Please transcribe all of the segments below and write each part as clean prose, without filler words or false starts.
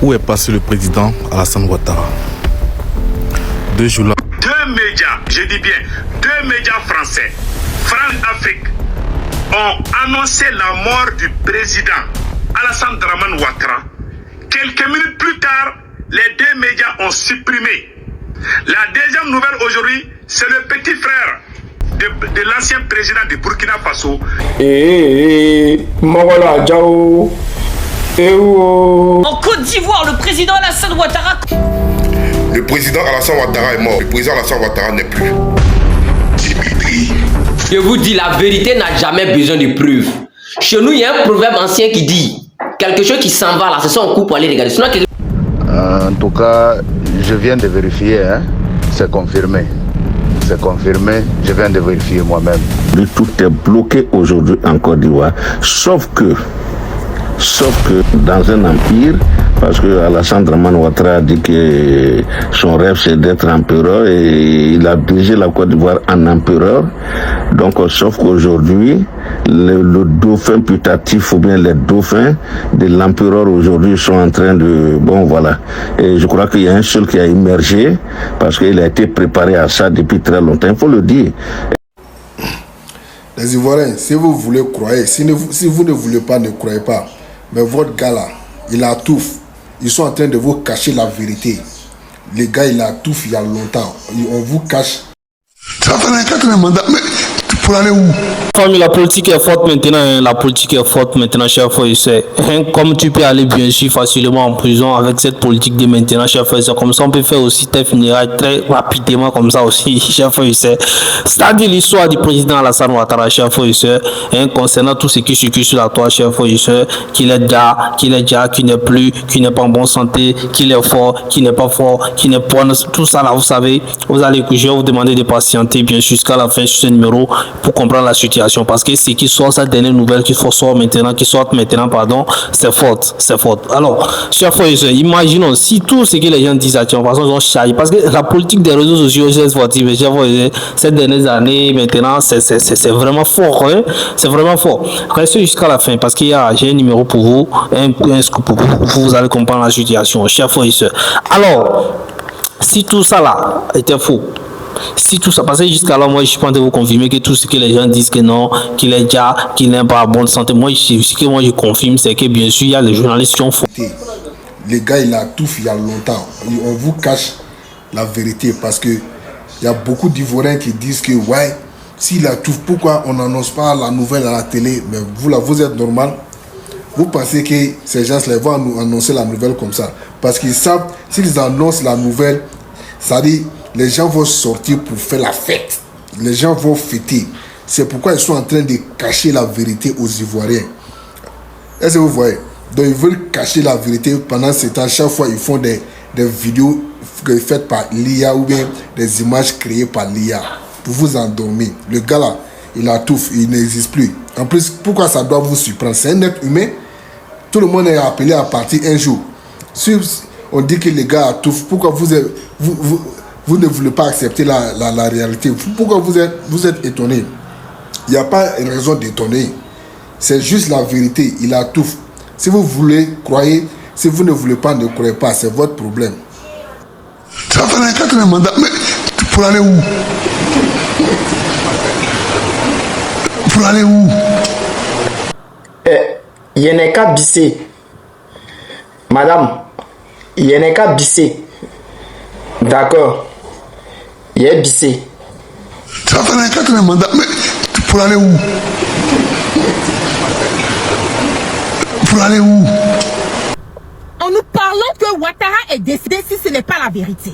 Où est passé le président Alassane Ouattara? 2 jours là. Deux médias, je dis bien, deux médias français, France Afrique, ont annoncé la mort du président Alassane Dramane Ouattara. Quelques minutes plus tard, les deux médias ont supprimé. La deuxième nouvelle aujourd'hui, c'est le petit frère de l'ancien président du Burkina Faso. En Côte d'Ivoire, le président Alassane Ouattara. Le président Alassane Ouattara est mort. Le président Alassane Ouattara n'est plus. Je vous dis, la vérité n'a jamais besoin de preuves. Chez nous, il y a un proverbe ancien qui dit quelque chose qui s'en va là, c'est ça on coupe pour aller regarder. Sinon, en tout cas, je viens de vérifier, hein. C'est confirmé. C'est confirmé, je viens de vérifier moi-même. Tout est bloqué aujourd'hui en Côte d'Ivoire, sauf que dans un empire, parce que Alassane Dramane Ouattara a dit que son rêve c'est d'être empereur et il a dirigé la Côte d'Ivoire en empereur. Donc sauf qu'aujourd'hui, le dauphin putatif ou bien les dauphins de l'empereur aujourd'hui sont en train de... Bon voilà. Et je crois qu'il y a un seul qui a émergé parce qu'il a été préparé à ça depuis très longtemps, il faut le dire. Les Ivoiriens, si vous voulez croire, si vous ne voulez pas, ne croyez pas. Mais votre gars là, il a tout. Ils sont en train de vous cacher la vérité. Les gars, il a tout il y a longtemps. On vous cache. Ça fait un 4 mandat, mais pour aller où? Comme la politique est forte maintenant, cher frère, comme tu peux aller bien sûr facilement en prison avec cette politique de maintenant, cher frère, comme ça on peut faire aussi tes funérailles très rapidement comme ça aussi, cher frère. C'est-à-dire l'histoire du président Alassane Ouattara, cher frère, concernant tout ce qui circule sur la toile, cher frère, qu'il est déjà, qu'il n'est plus, qu'il n'est pas en bonne santé, qu'il est fort, qu'il n'est pas fort, qu'il n'est pas, tout ça là, vous savez, vous allez je vais vous demander de patienter bien sûr jusqu'à la fin sur ce numéro pour comprendre la situation. Parce que ce qui sort, cette dernière nouvelle qui sort maintenant, pardon, c'est faute. Alors, chers frères et sœurs, imaginons si tout ce que les gens disent, de toute façon, ils ont chargé. Parce que la politique des réseaux sociaux, ces dernières années, maintenant, c'est vraiment fort. Hein? C'est vraiment fort. Restez jusqu'à la fin parce qu'il y a, j'ai un numéro pour vous, un scoop pour vous, vous allez comprendre la situation, chers frères et sœurs. Alors, si tout ça là était faux, si tout ça, parce que jusqu'à là, moi, je suis en train de vous confirmer que tout ce que les gens disent que non, qu'il est déjà, qu'il n'est pas en bonne santé, ce que moi je confirme, c'est que bien sûr, il y a les journalistes qui ont faux. Les gars, il a tout il y a longtemps. On vous cache la vérité parce que il y a beaucoup d'Ivoiriens qui disent que, ouais, s'il a tout, pourquoi on n'annonce pas la nouvelle à la télé? Mais vous là, vous êtes normal. Vous pensez que ces gens-là vont nous annoncer la nouvelle comme ça? Parce qu'ils savent, s'ils annoncent la nouvelle, ça dit, les gens vont sortir pour faire la fête. Les gens vont fêter. C'est pourquoi ils sont en train de cacher la vérité aux Ivoiriens. Est-ce que vous voyez? Donc ils veulent cacher la vérité pendant ce temps. Chaque fois, ils font des vidéos faites par l'IA ou bien des images créées par l'IA pour vous endormir. Le gars là, il a tout, il n'existe plus. En plus, pourquoi ça doit vous surprendre? C'est un être humain. Tout le monde est appelé à partir un jour. Si on dit que les gars a tout, pourquoi vous ne voulez pas accepter la réalité? Pourquoi vous êtes étonné? Il n'y a pas raison d'étonner. C'est juste la vérité. Il a tout. Si vous voulez, croyez. Si vous ne voulez pas, ne croyez pas. C'est votre problème. Ça fait un 4 mandat, mais pour aller où? Pour aller où? Il y en a qu'à bisser. Madame, il y en a qu'à bisser. D'accord. Il est bissé. Ça fait un 4 mandat, mais pour aller où? Pour aller où? En nous parlant que Ouattara est décédé si ce n'est pas la vérité.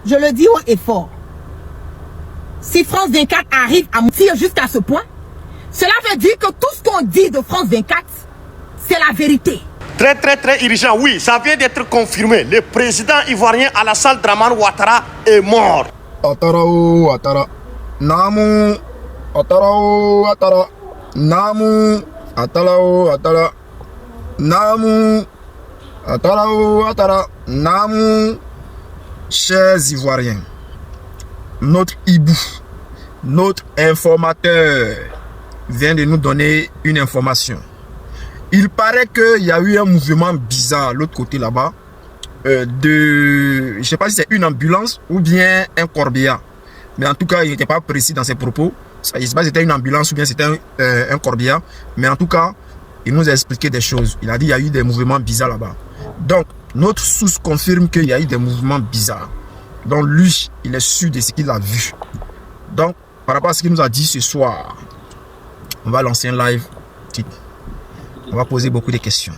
Je le dis haut et fort. Si France 24 arrive à mentir jusqu'à ce point, cela veut dire que tout ce qu'on dit de France 24, c'est la vérité. Très urgent, oui, ça vient d'être confirmé. Le président ivoirien Alassane Dramane Ouattara est mort. Ouattara, Ouattara, Namu, Ouattara, Ouattara, Namu, Ouattara, Ouattara, Namu, Ouattara, Ouattara, Namu. Chers Ivoiriens, notre hibou, notre informateur vient de nous donner une information. Il paraît qu'il y a eu un mouvement bizarre l'autre côté là-bas. Je ne sais pas si c'est une ambulance ou bien un corbillard. Mais en tout cas, il n'était pas précis dans ses propos. Je ne sais pas si c'était une ambulance ou bien c'était un corbillard. Mais en tout cas, il nous a expliqué des choses. Il a dit qu'il y a eu des mouvements bizarres là-bas. Donc, notre source confirme qu'il y a eu des mouvements bizarres. Donc, lui, il est sûr de ce qu'il a vu. Donc, par rapport à ce qu'il nous a dit ce soir, on va lancer un live. On va poser beaucoup de questions.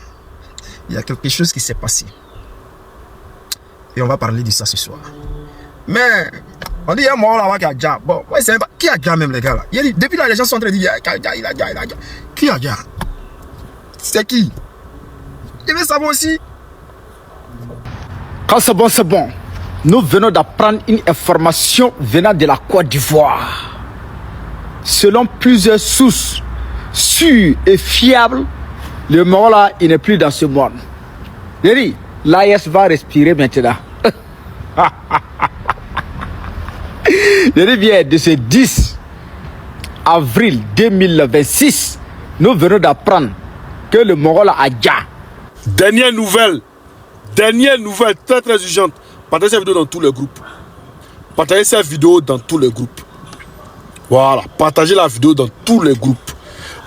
Il y a quelque chose qui s'est passé. Et on va parler de ça ce soir. Mais, on dit, il y a un mort là-bas qui a déjà. Bon, ouais, c'est pas. Qui a déjà même les gars là? Il dit, depuis là, les gens sont en train de dire, il a déjà. Qui a déjà? C'est qui? Il veut savoir aussi. Quand c'est bon, c'est bon. Nous venons d'apprendre une information venant de la Côte d'Ivoire. Selon plusieurs sources sûres et fiables, le mort là, il n'est plus dans ce monde. L'AES va respirer maintenant. Je dis bien, de ce 10 avril 2026, nous venons d'apprendre que le mort là a déjà. Dernière nouvelle très très urgente. Partagez cette vidéo dans tous les groupes. Partagez cette vidéo dans tous les groupes. Voilà, partagez la vidéo dans tous les groupes.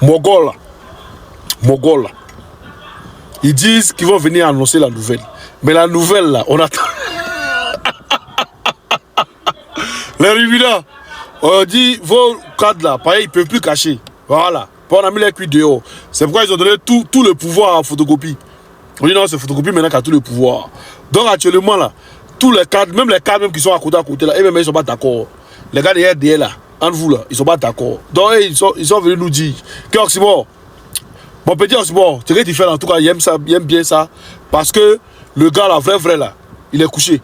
Mogol. Ils disent qu'ils vont venir annoncer la nouvelle. Mais la nouvelle là, on attend. Les Rubina, on dit vos cadres là, pareil, ils ne peuvent plus cacher. Voilà. On a mis les cuits dehors. C'est pourquoi ils ont donné tout le pouvoir à photocopie. On dit non, c'est photocopie maintenant qui a tout le pouvoir. Donc actuellement là, tous les cadres, même les cadres même qui sont à côté là, ils ne sont pas d'accord. Les gars de RDL là, entre vous là, ils ne sont pas d'accord. Donc ils sont venus nous dire que Oxymore, mon petit Oxymore, c'est ce qu'il fait là, en tout cas, il aime bien ça. Parce que le gars là, vrai là, il est couché.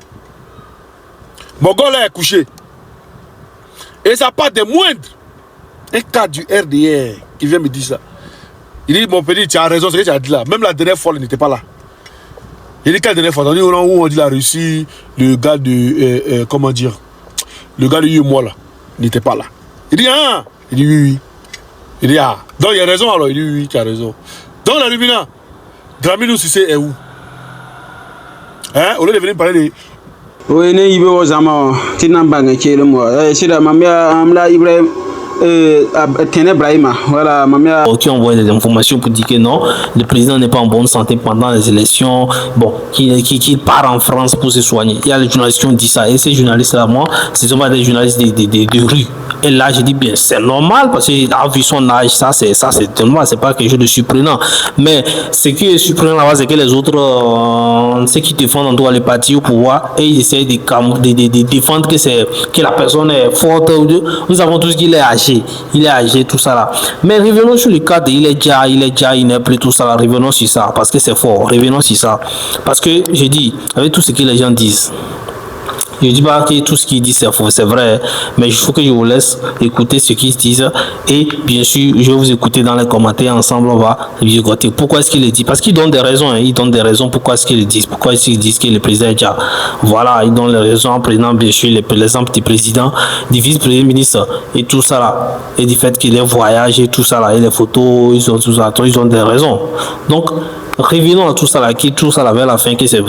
Mon gars là est couché. Et ça part des moindres. Un cadre du RDR qui vient me dire ça. Il dit, mon petit, tu as raison, c'est ce que tu as dit là. Même la dernière fois, il n'était pas là. Il dit, quelle dernière fois? On dit, où on dit la Russie, le gars de, comment dire, le gars de UMOA là, il n'était pas là. Il dit, ah, il dit, oui. Il dit, ah, donc il a raison alors. Il dit, oui, tu as raison. Donc la Lumina, Dramini Cissé est où? Hein? Au lieu de venir parler de... Oui, il veut aux amants, qui n'ont pas gagné le mot. C'est la mamia, Amla Ibrahim. Voilà, qui envoie des informations pour dire que non, le président n'est pas en bonne santé pendant les élections, bon, qu'il part en France pour se soigner. Il y a les journalistes qui ont dit ça, et ces journalistes-là, moi, ce sont pas des journalistes de rue. Et là, je dis bien, c'est normal, parce qu'il a vu son âge, ça c'est normal, c'est pas quelque chose de surprenant. Mais ce qui est surprenant là-bas, c'est que les autres, ceux qui défendent en tout cas les partis au pouvoir, et ils essayent de défendre que la personne est forte. Nous avons tout ce qu'il est âgé. Il est âgé, tout ça là. Mais revenons sur le cadre, il n'est plus tout ça là. Revenons sur ça, parce que c'est fort. Revenons sur ça. Parce que, je dis, avec tout ce que les gens disent, je ne dis pas que tout ce qu'ils disent c'est faux, c'est vrai, mais il faut que je vous laisse écouter ce qu'ils disent. Et bien sûr, je vais vous écouter dans les commentaires. Ensemble, on va écouter pourquoi est-ce qu'il le dit. Parce qu'ils donnent des raisons, hein. Ils donnent des raisons pourquoi est-ce qu'ils le disent. Pourquoi est-ce qu'ils disent que le président est déjà. Voilà, ils donnent les raisons en prenant bien sûr l'exemple du président, du vice-premier ministre et tout ça là. Et du fait qu'il est voyage et tout ça là. Et les photos, ils ont tout ça, ils ont des raisons. Donc, revenons à tout ça là, qui tout ça là vers la fin, que c'est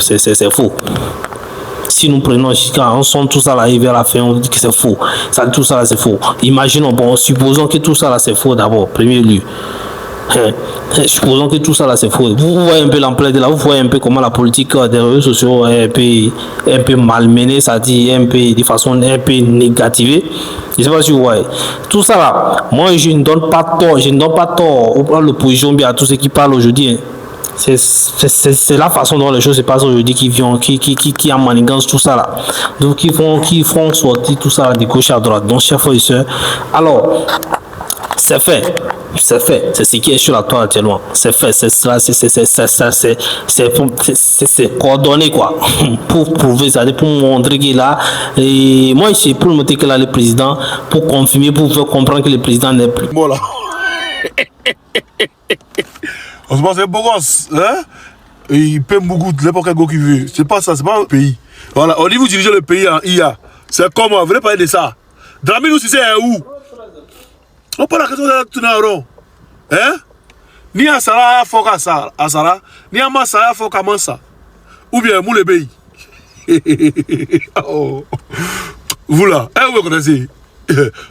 faux. Si nous prenons, quand on sent tout ça là et vers la fin, on dit que c'est faux. Ça, tout ça là c'est faux. Imaginons, bon, supposons que tout ça là c'est faux d'abord, premier lieu. Supposons que tout ça là c'est faux. Vous voyez un peu l'ampleur de là, vous voyez un peu comment la politique des réseaux sociaux est un peu malmenée, ça dit un peu de façon un peu négative. Je sais pas si vous voyez. Tout ça là, moi je ne donne pas tort à l'opposition, bien à tous ceux qui parlent aujourd'hui. C'est la façon dont les choses se passent aujourd'hui qui en manigance tout ça là. Donc qui font sortir tout ça là de gauche à droite. Donc chers frères et sœurs, alors c'est fait. C'est ce qui est sur la toile actuellement. C'est fait, c'est coordonné quoi. Pour prouver ça, pour montrer qu'il a. Et moi, c'est pour montrer qu'il a le président, pour confirmer, pour faire comprendre que le président n'est plus. Voilà. On se passe un beau gosse, hein? Et il paie beaucoup de n'importe quel go qu'il veut. C'est pas ça, c'est pas un pays. Voilà, on dit vous dirigez le pays en IA. C'est comment? Vous voulez parler de ça? Dramini Cissé est où? On parle la question de la tournée en rond. Hein? Ni Asara Foka Asara, ni Amasara Foka Mansa. Ou bien Moulebei. Oh. Vous là, vous connaissez.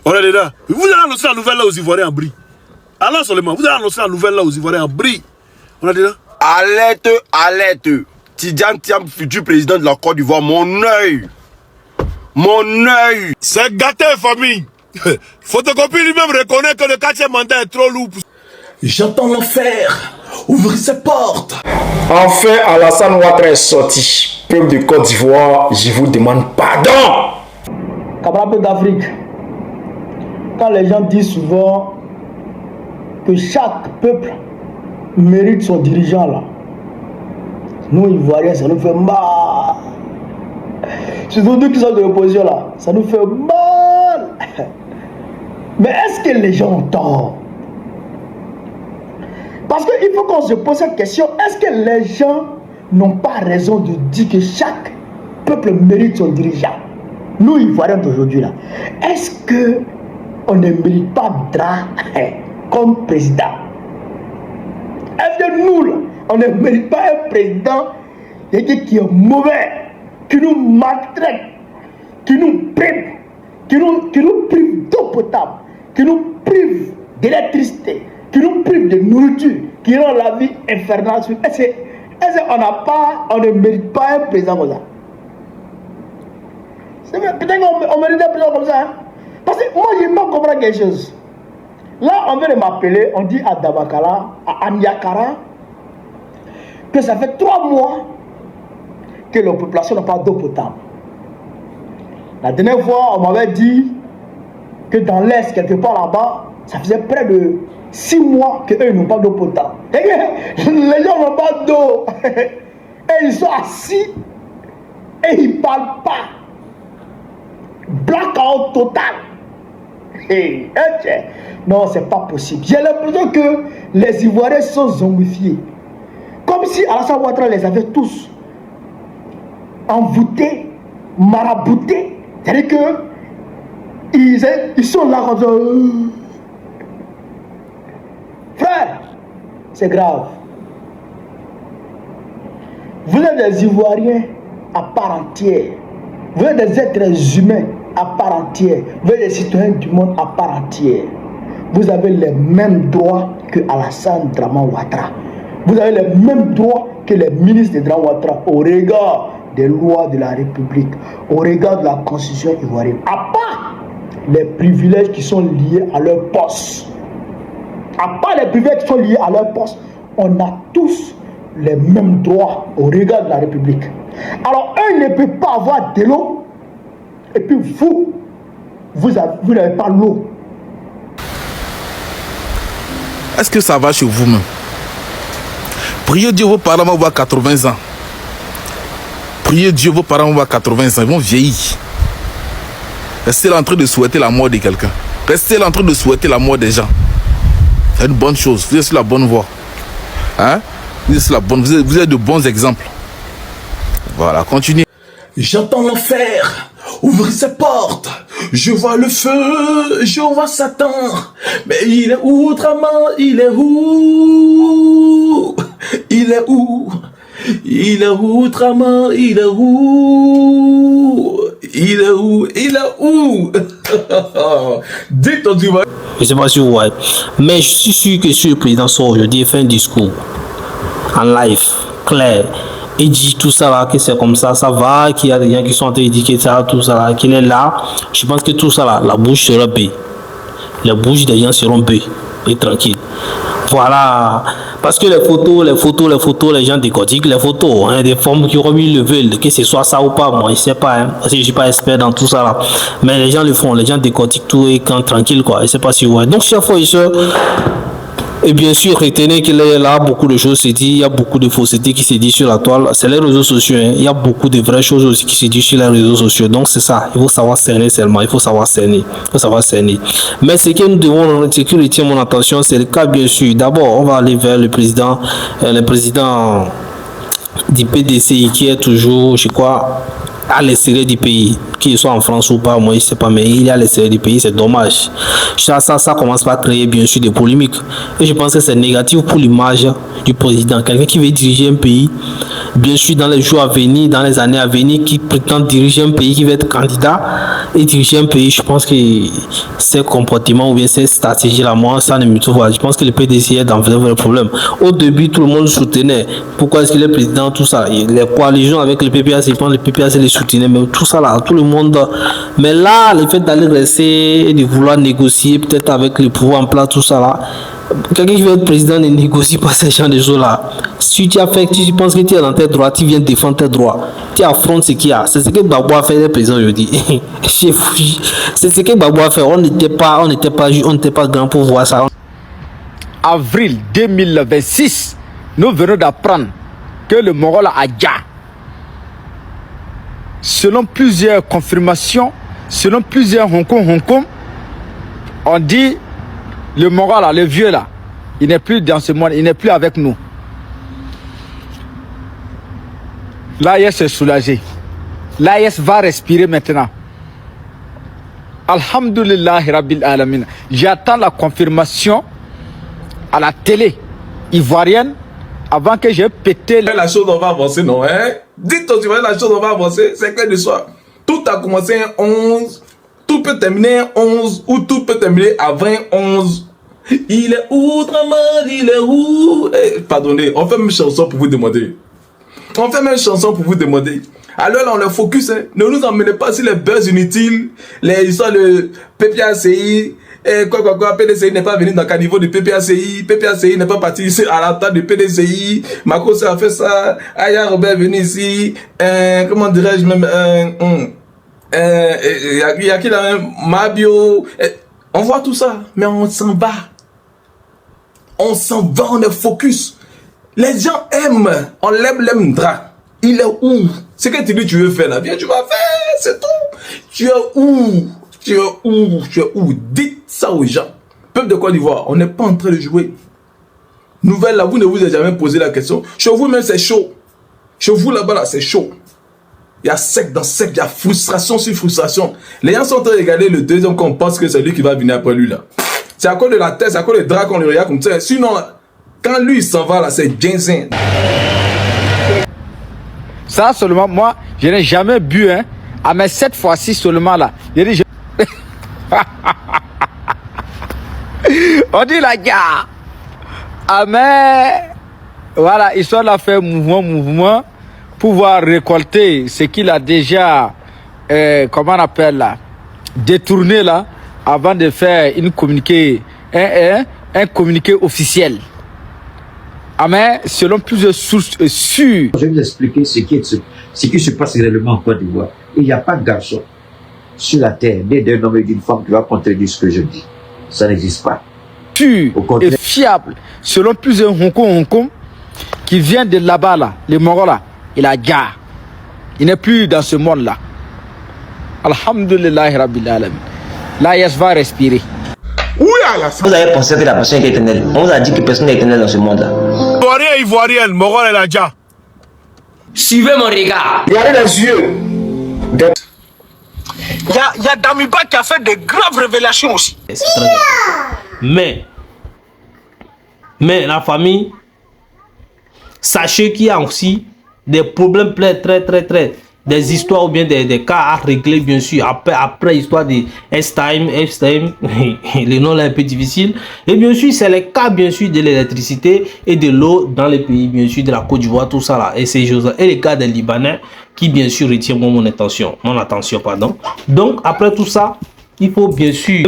On est là. Vous allez annoncer la nouvelle là aux Ivoiriens en brie. Alors seulement, vous allez annoncer la nouvelle là aux Ivoiriens en brie. On est là. Alerte, alerte. Tidiane Thiam, futur président de la Côte d'Ivoire, mon œil. Mon œil. C'est gâté, famille. Photocopie lui-même reconnaît que le 4e mandat est trop lourd. J'entends l'enfer ouvrir ses portes. Enfin, Alassane Ouattara est sorti. Peuple de Côte d'Ivoire, je vous demande pardon. Camarades d'Afrique, quand les gens disent souvent que chaque peuple mérite son dirigeant là, nous Ivoiriens, ça nous fait mal. Surtout nous qui sommes de l'opposition là, ça nous fait mal. Mais est-ce que les gens ont tort? Parce qu'il faut qu'on se pose cette question, est-ce que les gens n'ont pas raison de dire que chaque peuple mérite son dirigeant? Nous Ivoiriens d'aujourd'hui là, est-ce que on ne mérite pas Dra comme président? Est-ce que nous là, on ne mérite pas un président qui est mauvais, qui nous maltraite, qui nous prive, qui nous prive d'eau potable, qui nous prive d'électricité, qui nous prive de nourriture, qui rend la vie infernale? Est-ce qu'on ne mérite pas un président comme ça? Peut-être qu'on mérite un président comme ça. Hein? Parce que moi, je me comprends quelque chose. Là, on vient de m'appeler, on dit à Dabakala, à Aniakara, que ça fait 3 mois que la population n'a pas d'eau potable. La dernière fois, on m'avait dit que dans l'Est, quelque part là-bas, ça faisait près de 6 mois qu'eux n'ont pas d'eau potable. Les gens n'ont pas d'eau. Et ils sont assis et ils ne parlent pas. Blackout total. Hey, non, c'est pas possible. J'ai l'impression que les Ivoiriens sont zombifiés. Comme si Alassane Ouattara les avait tous envoûtés, maraboutés. C'est-à-dire que ils sont là comme ça. Frère, c'est grave. Vous êtes des Ivoiriens à part entière. Vous êtes des êtres humains à part entière. Vous êtes des citoyens du monde à part entière. Vous avez les mêmes droits que Alassane Dramane Ouattara. Vous avez les mêmes droits que les ministres de Dramane Ouattara au regard des lois de la République, au regard de la constitution ivoirienne. À part les privilèges qui sont liés à leur poste. À part les privilèges qui sont liés à leur poste, on a tous les mêmes droits au regard de la République. Alors, un ne peut pas avoir de l'eau, et puis vous n'avez pas l'eau. Est-ce que ça va chez vous-même? Priez Dieu, vos parents vont avoir 80 ans. Priez Dieu, vos parents vont avoir 80 ans, ils vont vieillir. Restez là en train de souhaiter la mort de quelqu'un. Restez là en train de souhaiter la mort des gens. C'est une bonne chose, vous êtes sur la bonne voie. Hein? Vous êtes sur la bonne, vous êtes de bons exemples. Voilà, continuez. J'entends l'enfer ouvrir ses portes. Je vois le feu, je vois Satan. Mais il est où, Outraman? Il est où? Il est où? Il est où, Outraman? Il est où? Il est où? Il est où? Dites-toi du vrai. Je sais pas si vous voyez. Mais je suis sûr que si le président sort aujourd'hui et fait un discours en live, clair, et dit tout ça là, que c'est comme ça va, qu'il y a des gens qui sont en train de dire que ça, tout ça là, qu'il est là, je pense que tout ça là, la bouche sera bée. Les bouches des gens seront bées et tranquilles. Voilà. Parce que les photos, les gens décortiquent les photos, hein, des formes qui remis le veulent, que ce soit ça ou pas, moi je sais pas, hein, parce que je suis pas expert dans tout ça là. Mais les gens le font, les gens décortiquent tout et quand tranquille quoi, je sais pas si vous voyez. Donc chers frères et sœurs, et bien sûr, retenez qu'il y a là beaucoup de choses se disent, il y a beaucoup de faussetés qui se disent sur la toile, c'est les réseaux sociaux, hein. Il y a beaucoup de vraies choses aussi qui se disent sur les réseaux sociaux, donc c'est ça, il faut savoir cerner seulement, il faut savoir cerner, Mais ce que nous devons, ce qui retient mon attention, c'est le cas bien sûr, d'abord on va aller vers le président du PDC qui est toujours, je crois, à l'extérieur du pays, qu'il soit en France ou pas, moi je sais pas, mais il est à l'extérieur du pays, c'est dommage. Ça commence par créer bien sûr des polémiques. Et je pense que c'est négatif pour l'image du président. Quelqu'un qui veut diriger un pays, bien sûr dans les jours à venir, dans les années à venir, qui prétend diriger un pays, qui veut être candidat et diriger un pays, je pense que ces comportements ou bien ces stratégies-là, moi, ça ne me trouve pas. Je pense que le PDC est dans un vrai problème. Au début, tout le monde soutenait. Pourquoi est-ce qu'il est président, tout ça. Les coalitions avec le PPAC, je pense que le PPAC les soutenait, mais tout ça là, tout le monde. Mais là, le fait d'aller rester et de vouloir négocier peut-être avec le pouvoir en place, tout ça là, quelqu'un qui veut être président ne négocie pas ces gens de choses là. Si tu as fait, tu penses que tu es dans tes droits, tu viens défendre tes droits, tu affrontes ce qu'il y a. C'est ce que Gbagbo a fait, le président aujourd'hui. C'est ce que Gbagbo a fait. On n'était pas grand pour voir ça. Avril 2026, nous venons d'apprendre que le Mongol a Adja, selon plusieurs confirmations, selon plusieurs Hong Kong, on dit le Mongol là, le vieux là, il n'est plus dans ce monde, il n'est plus avec nous. L'AIS est soulagé. L'AIS va respirer maintenant. Alhamdulillah Rabbil Alamin. J'attends la confirmation à la télé ivoirienne avant que j'ai pété la chose, on va avancer, non, hein? Dites aux Ivoiriens, la chose, on va avancer. C'est clair de soi. Tout a commencé à 11. Tout peut terminer à 11. Ou tout peut terminer à 20, 11. Il est où, Draman? Il est où? Pardonnez, on fait même chanson pour vous demander. On fait même chanson pour vous demander. Alors là, on le focus. Hein. Ne nous emmenez pas sur les buzz inutiles, les histoires de PPACI. PDCI n'est pas venu dans le niveau du PPACI. PPACI n'est pas parti ici à la table du PDCI. Marcos a fait ça. Aya Robert est venu ici. Comment dirais-je même? Il y a qui là? Mabio. On voit tout ça, mais on s'en va. On s'en va, on est focus. Les gens aiment. On l'aime drap. Il est où? C'est que tu dis tu veux faire là. Bien, tu vas faire, c'est tout. Tu es où? Tu es où? Tu es où? Dites ça aux gens. Peuple de Côte d'Ivoire, on n'est pas en train de jouer. Nouvelle là, vous ne vous avez jamais posé la question. Chez vous même c'est chaud. Chez vous là-bas là, c'est chaud. Il y a sec dans sec, il y a frustration sur frustration. Les gens sont en train de regarder le deuxième qu'on pense que c'est lui qui va venir après lui là. C'est à cause de la tête, c'est à cause des draps qu'on le regarde comme ça. Sinon, là, quand lui il s'en va là, c'est Jensen. Ça seulement, moi, je n'ai jamais bu, hein. Ah, mais cette fois-ci seulement là. On dit la gare. Ah, mais voilà, ils sont là faire mouvement, pour pouvoir récolter ce qu'il a déjà, comment on appelle là, détourné là, avant de faire une communiqué, un communiqué officiel. Ah, mais selon plusieurs sources sûres. Je vais vous expliquer ce qui se passe réellement en Côte d'Ivoire. Il n'y a pas de garçon sur la terre, né d'un homme et d'une femme qui va contredire ce que je dis. Ça n'existe pas. Sûr et fiable, selon plusieurs Hong Kong, qui vient de là-bas, là, les Mongols là, il a gare. Il n'est plus dans ce monde-là. Alhamdulillah Rabbil Alamin. L'AIS va respirer. Vous avez pensé que la personne est éternelle. On vous a dit que personne n'est éternel dans ce monde-là. Ivoirienne, Mongol et Nadja. Suivez mon regard. Regardez les yeux. Il y a Damiba qui a fait de graves révélations aussi. Mais la famille, sachez qu'il y a aussi des problèmes très, des histoires ou bien des cas à régler, bien sûr, après histoire de Epstein, le nom là est un peu difficile. Et bien sûr, c'est les cas, bien sûr, de l'électricité et de l'eau dans les pays, bien sûr, de la Côte d'Ivoire, tout ça là, et ces choses-là. Et les cas des Libanais, qui bien sûr retient mon attention, pardon. Donc, après tout ça, il faut bien sûr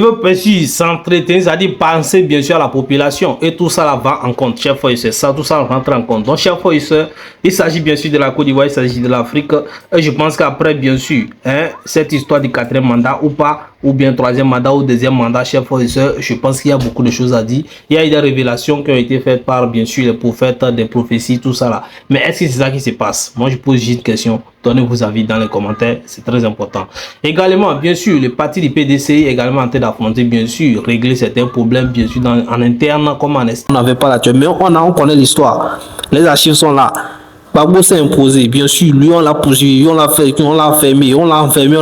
s'entretenir, c'est-à-dire penser bien sûr à la population, et tout ça là va en compte, chers frères et sœurs, ça tout ça rentre en compte. Donc chers frères et sœurs, il s'agit bien sûr de la Côte d'Ivoire, il s'agit de l'Afrique, et je pense qu'après bien sûr, hein, cette histoire du 4e mandat ou pas, ou bien 3e mandat ou 2e mandat, chers frères et sœurs, je pense qu'il y a beaucoup de choses à dire. Il y a eu des révélations qui ont été faites par bien sûr les prophètes, des prophéties, tout ça là. Mais est-ce que c'est ça qui se passe? Moi je pose juste une question, donnez vos avis dans les commentaires, c'est très important. Également, bien sûr, le parti du PDCI est également en train d'affronter, bien sûr, régler certains problèmes, bien sûr, en interne comme en externe. On n'avait pas la tuer, mais on connaît l'histoire. Les archives sont là. Gbagbo s'est imposé, bien sûr, lui on l'a poursuivi, on l'a fait, on l'a fermé, on l'a enfermé,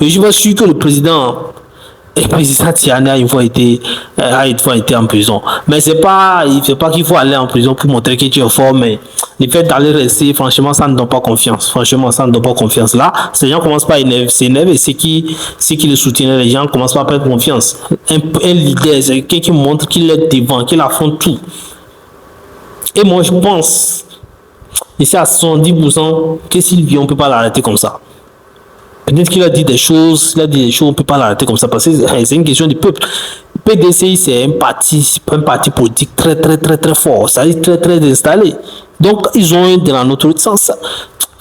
Et je suis sûr que le président Tiani a une fois été en prison. Mais c'est pas qu'il faut aller en prison pour montrer que tu es fort, mais le fait d'aller rester, franchement, ça ne donne pas confiance. Franchement, ça ne donne pas confiance. Là, ces gens commencent pas à s'énerver et ceux qui le soutiennent, les gens commencent pas à perdre confiance. Un leader, c'est quelqu'un qui montre qu'il est devant, qu'il affronte tout. Et moi, je pense, ici à 70%, que s'il vient, on ne peut pas l'arrêter comme ça. Peut-être qu'il a dit des choses, on ne peut pas l'arrêter comme ça parce que c'est une question du peuple. PDCI, c'est un parti politique très, très, très, très fort, c'est-à-dire très, très installé. Donc, ils ont de la notoriété.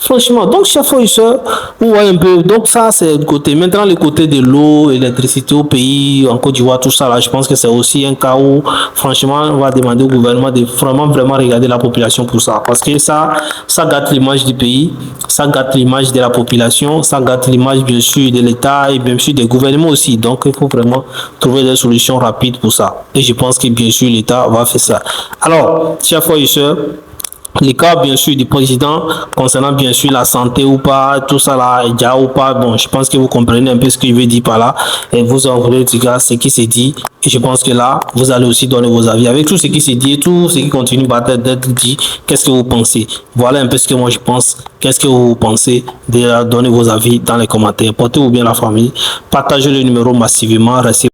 Franchement, donc, chers frères et sœurs, vous voyez un peu. Donc, ça, c'est le côté. Maintenant, le côté de l'eau, l'électricité au pays, en Côte d'Ivoire, tout ça, là, je pense que c'est aussi un cas où, franchement, on va demander au gouvernement de vraiment regarder la population pour ça. Parce que ça gâte l'image du pays, ça gâte l'image de la population, ça gâte l'image, bien sûr, de l'État et bien sûr des gouvernements aussi. Donc, il faut vraiment trouver des solutions rapides pour ça. Et je pense que, bien sûr, l'État va faire ça. Alors, chers frères et sœurs, les cas bien sûr du président concernant bien sûr la santé ou pas, tout ça là, déjà ou pas, bon, je pense que vous comprenez un peu ce que je veux dire par là et vous en voulez dire ce qui s'est dit et je pense que là vous allez aussi donner vos avis avec tout ce qui s'est dit et tout ce qui continue d'être dit. Qu'est-ce que vous pensez? Voilà un peu ce que moi je pense. Qu'est-ce que vous pensez? De donner vos avis dans les commentaires. Portez-vous bien la famille, partagez le numéro massivement, restez